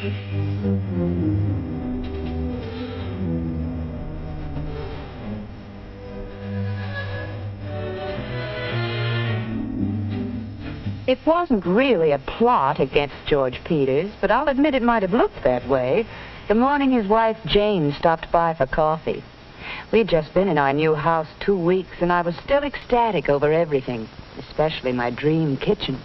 It wasn't really a plot against George Peters, but I'll admit it might have looked that way the morning his wife Jane stopped by for coffee. We'd just been in our new house 2 weeks, and I was still ecstatic over everything, especially my dream kitchen.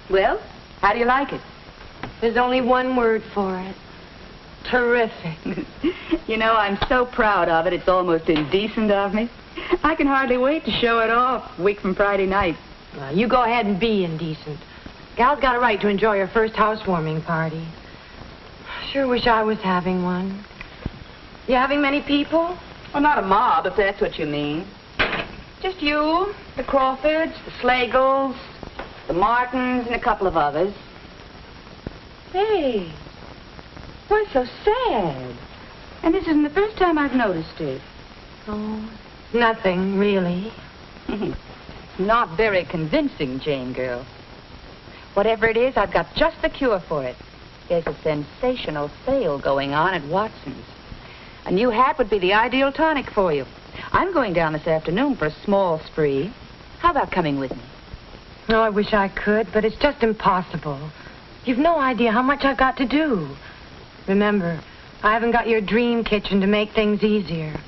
Well, how do you like it? There's only one word for it. Terrific. You know, I'm so proud of it, it's almost indecent of me. I can hardly wait to show it off a week from Friday night. Well, you go ahead and be indecent. Gal's got a right to enjoy her first housewarming party. Sure wish I was having one. You having many people? Well, not a mob, if that's what you mean. Just you, the Crawfords, the Slagles, the Martins, and a couple of others. Hey, why so sad? And this isn't the first time I've noticed it. Oh, nothing, really. Not very convincing, Jane girl. Whatever it is, I've got just the cure for it. There's a sensational sale going on at Watson's. A new hat would be the ideal tonic for you. I'm going down this afternoon for a small spree. How about coming with me? Oh, I wish I could, but it's just impossible. You've no idea how much I've got to do. Remember, I haven't got your dream kitchen to make things easier.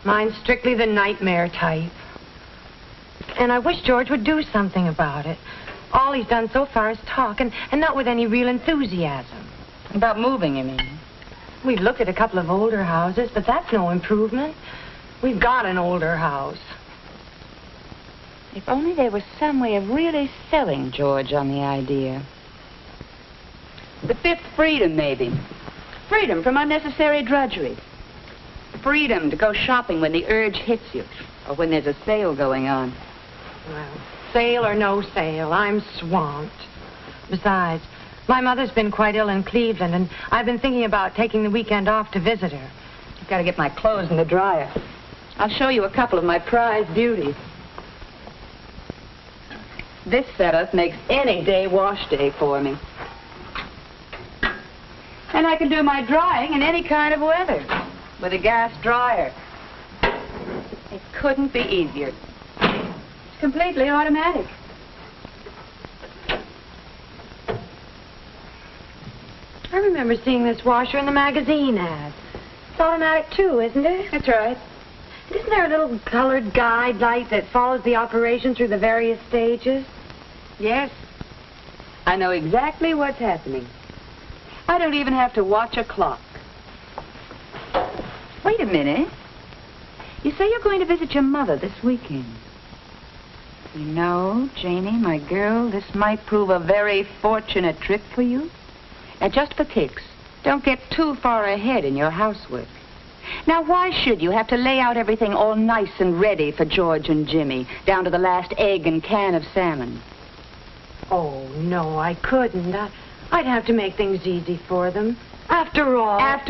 Mine's strictly the nightmare type. And I wish George would do something about it. All he's done so far is talk, and not with any real enthusiasm. About moving, you mean? We've looked at a couple of older houses, but that's no improvement. We've got an older house. If only there was some way of really selling George on the idea. The fifth freedom, maybe. Freedom from unnecessary drudgery. Freedom to go shopping when the urge hits you, or when there's a sale going on. Well, sale or no sale, I'm swamped. Besides, my mother's been quite ill in Cleveland, and I've been thinking about taking the weekend off to visit her. I've got to get my clothes in the dryer. I'll show you a couple of my prized beauties. This setup makes any day wash day for me. And I can do my drying in any kind of weather with a gas dryer. It couldn't be easier. It's completely automatic. I remember seeing this washer in the magazine ad. It's automatic, too, isn't it? That's right. Isn't there a little colored guide light that follows the operation through the various stages? Yes. I know exactly what's happening. I don't even have to watch a clock. Wait a minute. You say you're going to visit your mother this weekend. You know, Janie, my girl, this might prove a very fortunate trip for you. And just for kicks, don't get too far ahead in your housework. Now, why should you have to lay out everything all nice and ready for George and Jimmy, down to the last egg and can of salmon? Oh, no, I couldn't. I'd have to make things easy for them. After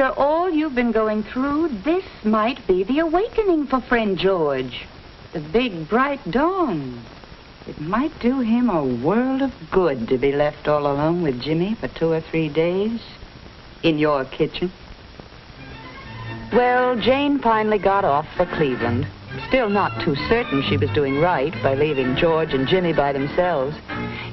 all you've been going through, this might be the awakening for friend George. The big, bright dawn. It might do him a world of good to be left all alone with Jimmy for 2 or 3 days in your kitchen. Well, Jane finally got off for Cleveland. Still not too certain she was doing right by leaving George and Jimmy by themselves,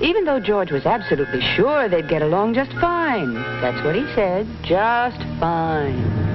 even though George was absolutely sure they'd get along just fine. That's what he said, just fine.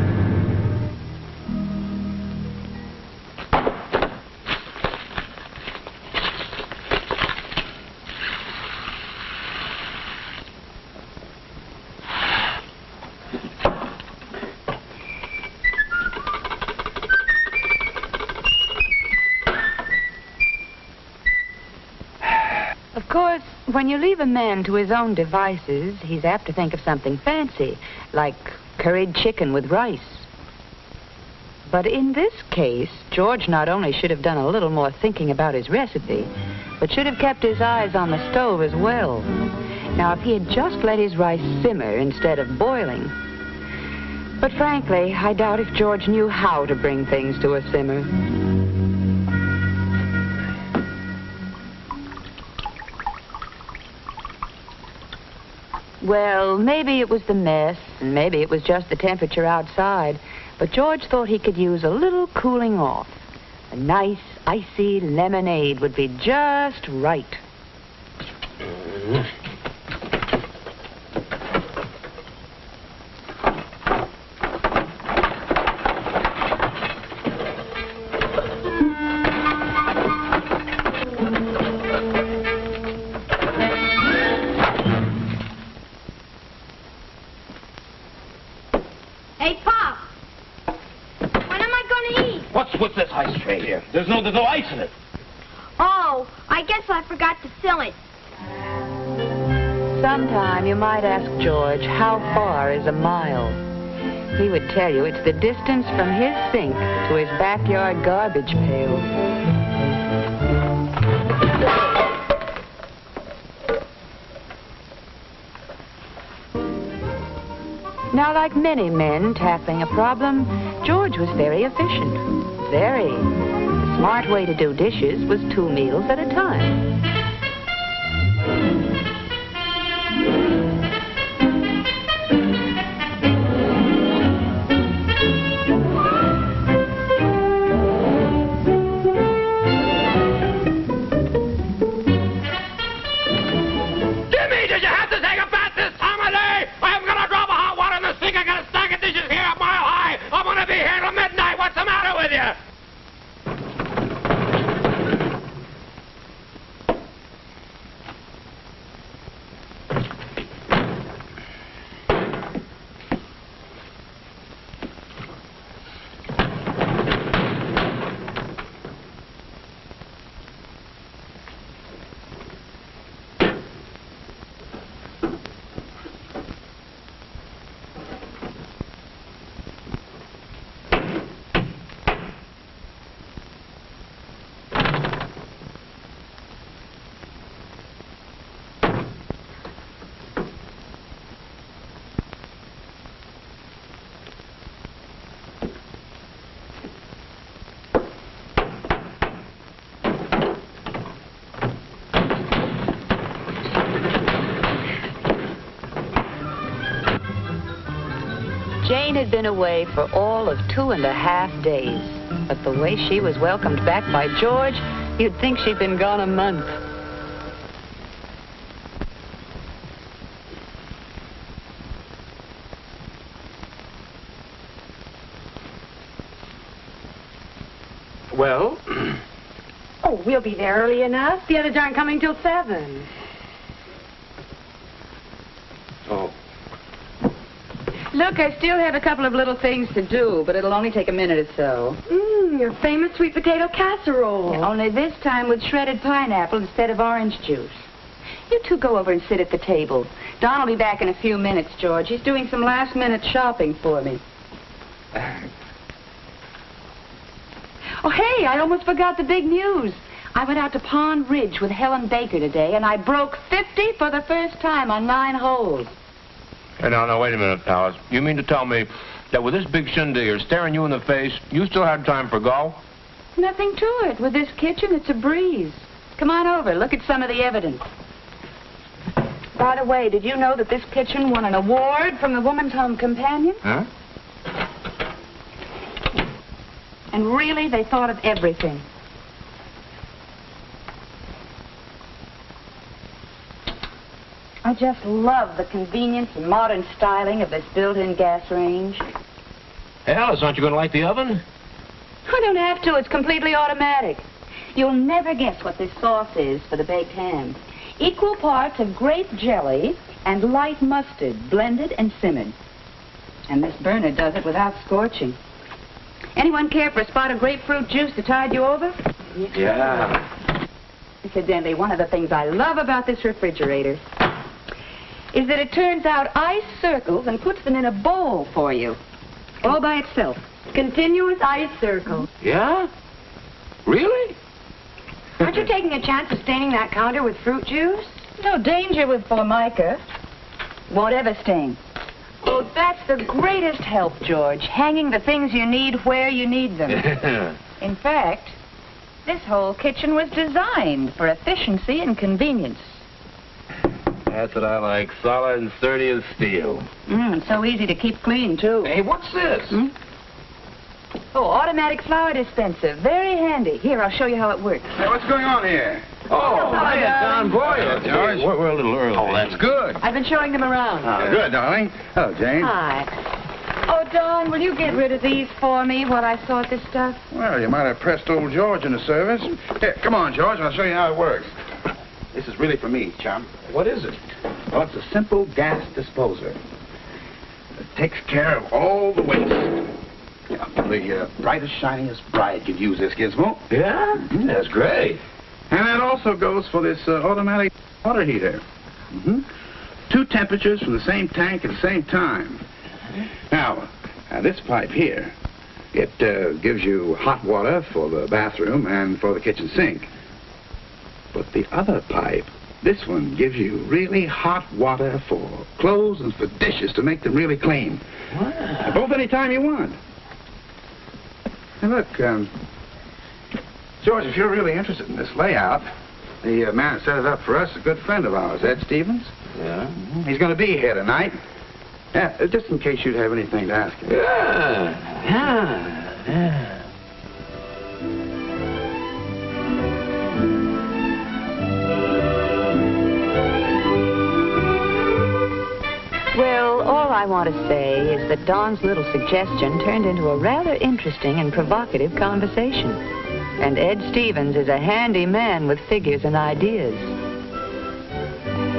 Of course, when you leave a man to his own devices, he's apt to think of something fancy, like curried chicken with rice. But in this case, George not only should have done a little more thinking about his recipe, but should have kept his eyes on the stove as well. Now, if he had just let his rice simmer instead of boiling. But frankly, I doubt if George knew how to bring things to a simmer. Well, maybe it was the mess, and maybe it was just the temperature outside, but George thought he could use a little cooling off. A nice, icy lemonade would be just right. Hey, Pop! When am I going to eat? What's with this ice tray here? There's no ice in it. Oh, I guess I forgot to fill it. Sometime you might ask George how far is a mile. He would tell you it's the distance from his sink to his backyard garbage pail. Now, like many men tackling a problem, George was very efficient. Very. The smart way to do dishes was 2 meals at a time. Jimmy, did you have to take a bath this time of day? I'm gonna drop a hot water in the sink. I got a stack of dishes here a mile high. I'm gonna be here till midnight. What's the matter with you? Jane had been away for all of 2.5 days. But the way she was welcomed back by George, you'd think she'd been gone a month. Well? Oh, we'll be there early enough. The others aren't coming till 7. Oh. Look, I still have a couple of little things to do, but it'll only take a minute or so. Your famous sweet potato casserole. Only this time with shredded pineapple instead of orange juice. You two go over and sit at the table. Don will be back in a few minutes, George. He's doing some last-minute shopping for me. Oh, hey, I almost forgot the big news. I went out to Pond Ridge with Helen Baker today, and I broke 50 for the first time on 9 holes. Hey, now, wait a minute, Alice. You mean to tell me that with this big shindig staring you in the face, you still had time for golf? Nothing to it. With this kitchen, it's a breeze. Come on over. Look at some of the evidence. By the way, did you know that this kitchen won an award from the Woman's Home Companion? Huh? And really, they thought of everything. I just love the convenience and modern styling of this built-in gas range. Hey, Alice, aren't you going to light the oven? I don't have to. It's completely automatic. You'll never guess what this sauce is for the baked ham. Equal parts of grape jelly and light mustard, blended and simmered. And this burner does it without scorching. Anyone care for a spot of grapefruit juice to tide you over? Yeah. Incidentally, one of the things I love about this refrigerator is that it turns out ice circles and puts them in a bowl for you, all by itself. Continuous ice circle. Yeah? Really? Aren't you taking a chance of staining that counter with fruit juice? No danger with Formica. Won't ever stain. Oh, that's the greatest help, George. Hanging the things you need where you need them. In fact, this whole kitchen was designed for efficiency and convenience. That's what I like. Solid and sturdy as steel. So easy to keep clean, too. Hey, what's this? Oh, automatic flower dispenser. Very handy. Here, I'll show you how it works. Hey, what's going on here? Oh, hiya, Don Boyle. George. We're a little early. Oh, that's good. I've been showing them around. Good, darling. Hello, Jane. Hi. Oh, Dawn, will you get rid of these for me while I sort this stuff? Well, you might have pressed old George into service. Here, come on, George, and I'll show you how it works. This is really for me, chum. What is it? Well, it's a simple gas disposer. It takes care of all the waste. Yeah, the brightest, shiniest bride could use this gizmo. Yeah? That's great. And that also goes for this automatic water heater. 2 temperatures from the same tank at the same time. Now, this pipe here, it gives you hot water for the bathroom and for the kitchen sink. But the other pipe, this one gives you really hot water for clothes and for dishes to make them really clean. Wow. Both any time you want. Hey, look, George, if you're really interested in this layout, the man who set it up for us is a good friend of ours, Ed Stevens. Yeah? He's going to be here tonight. Yeah, just in case you'd have anything to ask him. Yeah. Well, all I want to say is that Dawn's little suggestion turned into a rather interesting and provocative conversation. And Ed Stevens is a handy man with figures and ideas.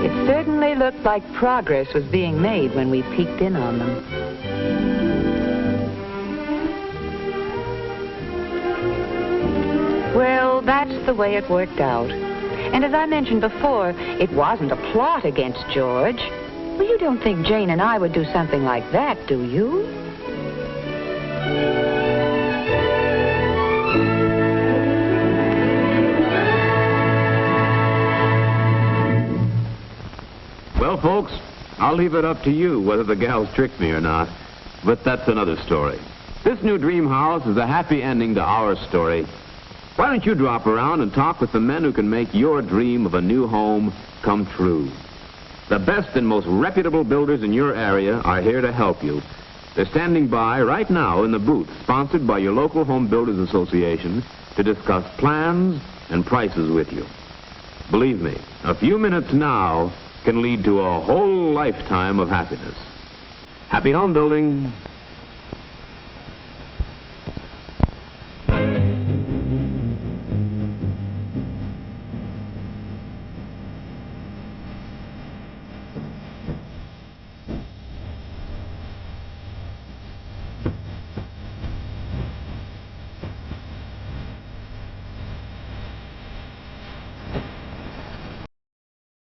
It certainly looked like progress was being made when we peeked in on them. Well, that's the way it worked out. And as I mentioned before, it wasn't a plot against George. Well, you don't think Jane and I would do something like that, do you? Well, folks, I'll leave it up to you whether the gals tricked me or not. But that's another story. This new dream house is a happy ending to our story. Why don't you drop around and talk with the men who can make your dream of a new home come true? The best and most reputable builders in your area are here to help you. They're standing by right now in the booth, sponsored by your local Home Builders Association, to discuss plans and prices with you. Believe me, a few minutes now can lead to a whole lifetime of happiness. Happy home building.